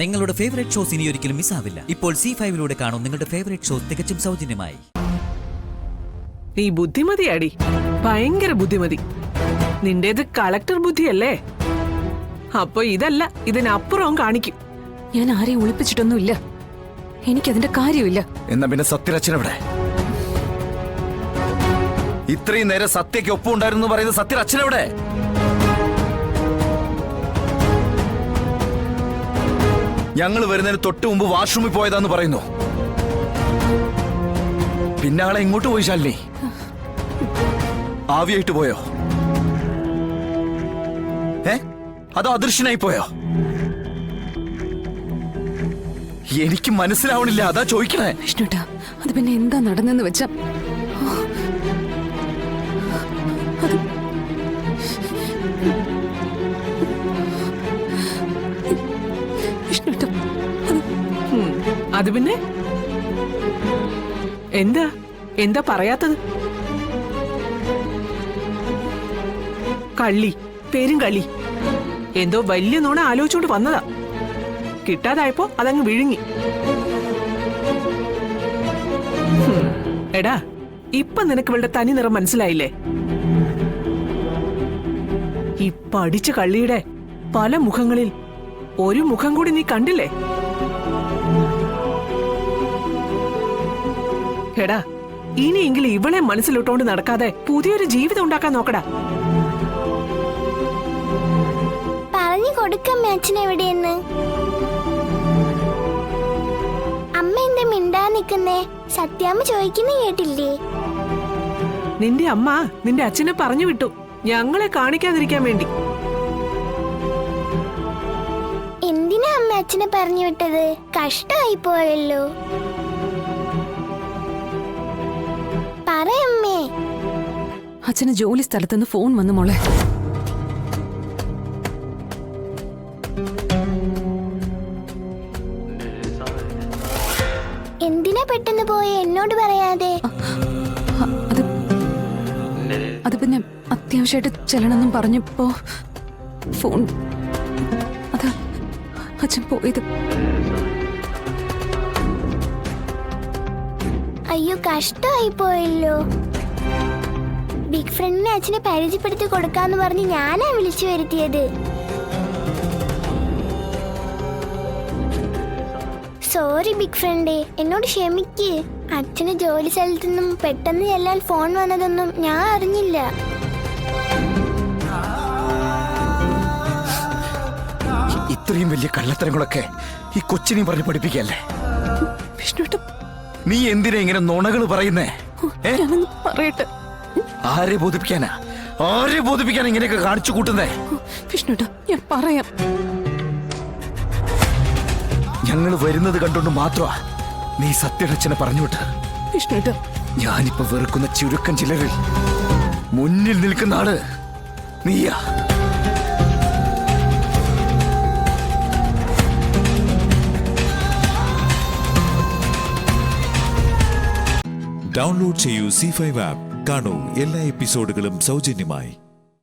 നിങ്ങളുടെ favourite shows ഇനി ഒരിക്കലും മിസ്സാവില്ല. ഇപ്പോൾ C5 കാണും നിങ്ങളുടെ ഫേവറേറ്റ് ഷോസ് തികച്ചും സൗജന്യമായി. നീ ബുദ്ധിമതിയാടി, ഭയങ്കര ബുദ്ധിമതി. നിന്റേത് കളക്ടർ ബുദ്ധിയല്ലേ? അപ്പൊ ഇതല്ല, ഇതിനപ്പുറവും കാണിക്കും. ഞാൻ ആരെയും ഒളിപ്പിച്ചിട്ടൊന്നുമില്ല. എനിക്കതിന്റെ കാര്യമില്ല. എന്നാ പിന്നെ സത്യരച്ചനെവിടെ? ഇത്രയും നേരം സത്യക്ക് ഒപ്പുണ്ടായിരുന്നു പറയുന്നത് സത്യരച്ചനെവിടെ? ഞങ്ങൾ വരുന്നതിന് തൊട്ട് മുമ്പ് വാഷ്റൂമിൽ പോയതാന്ന് പറയുന്നു. പിന്നെ ആളെ എങ്ങോട്ട് പോയി ശാലിനി? ആവിയായിട്ട് പോയോ? അതോ അദൃശ്യനായി പോയോ? എനിക്ക് മനസ്സിലാവണില്ല, അതാ ചോദിക്കണേ. വിഷ്ണുട്ടാ, അത് പിന്നെ എന്താ നടന്നെന്ന് വെച്ചാ, അത് പിന്നെ എന്താ എന്താ പറയാത്തത്? കള്ളി, പേരും കള്ളി. എന്തോ വലിയ നുണ ആലോചിച്ചോണ്ട് വന്നതാ. കിട്ടാതായപ്പോ അതങ്ങ് വിഴുങ്ങി. എടാ, ഇപ്പൊ നിനക്ക് ഇവളുടെ തനി നിറം മനസ്സിലായില്ലേ? ഈ പഠിച്ച കള്ളിയുടെ പല മുഖങ്ങളിൽ ഒരു മുഖം കൂടി നീ കണ്ടില്ലേ? എടാ, ഇനിയെങ്കിലും ഇവളെ മനസ്സിലിട്ടോണ്ട് നടക്കാതെ പുതിയൊരു ജീവിതം ഉണ്ടാക്കാൻ നോക്കടാ. പറഞ്ഞു കൊടുക്കാം അച്ഛനെവിടെയെന്ന്. അമ്മ എന്താ മിണ്ടാ നിക്കുന്നേ? സത്യാമ്മ ചോദിക്കുന്ന കേട്ടില്ലേ? നിന്റെ അമ്മ നിന്റെ അച്ഛനെ പറഞ്ഞു വിട്ടു, ഞങ്ങളെ കാണിക്കാതിരിക്കാൻ വേണ്ടി. എന്തിനാ അമ്മ അച്ഛനെ പറഞ്ഞു വിട്ടത്? കഷ്ടായി പോയല്ലോ. പറയമ്മേ. അച്ഛന് ജോലി സ്ഥലത്തുനിന്ന് ഫോൺ വന്നു മോളെ. എന്തിനാ പെട്ടെന്ന് പോയി എന്നോട് പറയാതെ? അത് പിന്നെ അത്യാവശ്യമായിട്ട് ചെല്ലണമെന്നും പറഞ്ഞപ്പോ ഫോൺ, അതാ അച്ഛൻ പോയത്. അയ്യോ, കഷ്ടമായി പോയല്ലോ. ബിഗ് ഫ്രണ്ടിനെ അച്ഛനെ പരിചയപ്പെടുത്തി കൊടുക്കാന്ന് പറഞ്ഞ് ഞാനാ വിളിച്ചു വരുത്തിയത്. സോറി ബിഗ് ഫ്രണ്ടേ, എന്നോട് ക്ഷമിക്ക്. അച്ഛന് ജോലി സ്ഥലത്തു നിന്നും പെട്ടെന്ന് ചെല്ലാൻ ഫോൺ വന്നതൊന്നും ഞാൻ അറിഞ്ഞില്ല. ഇത്രയും വലിയ കള്ളത്തരങ്ങളൊക്കെ ഈ കൊച്ചിനെയും പറഞ്ഞ് പഠിപ്പിക്കല്ലേ? നീ എന്തിനാ ഇങ്ങനെ നുണകൾ പറയുന്നേ? പറയട്ടെ. ആരെ ബോധിപ്പിക്കാനാ? ആരെ ബോധിപ്പിക്കാനാ ഇങ്ങനെയൊക്കെ കാണിച്ചു കൂട്ടുന്നേ? വിഷ്ണുട്ടാ, ഞാൻ പറയാം. ഞങ്ങൾ വരുന്നത് കണ്ടോണ്ട് മാത്രമാ നീ സത്യരച്ചനെ പറഞ്ഞുവിട്ട്. വിഷ്ണുട്ടാ, ഞാനിപ്പോ വെറുക്കുന്ന ചുരുക്കം ചിലരിൽ മുന്നിൽ നിൽക്കുന്ന ആള് നീയാ. ഡൗൺലോഡ് ചെയ്യൂ C5 ആപ്പ്. കാണൂ എല്ലാ എപ്പിസോഡുകളും സൗജന്യമായി.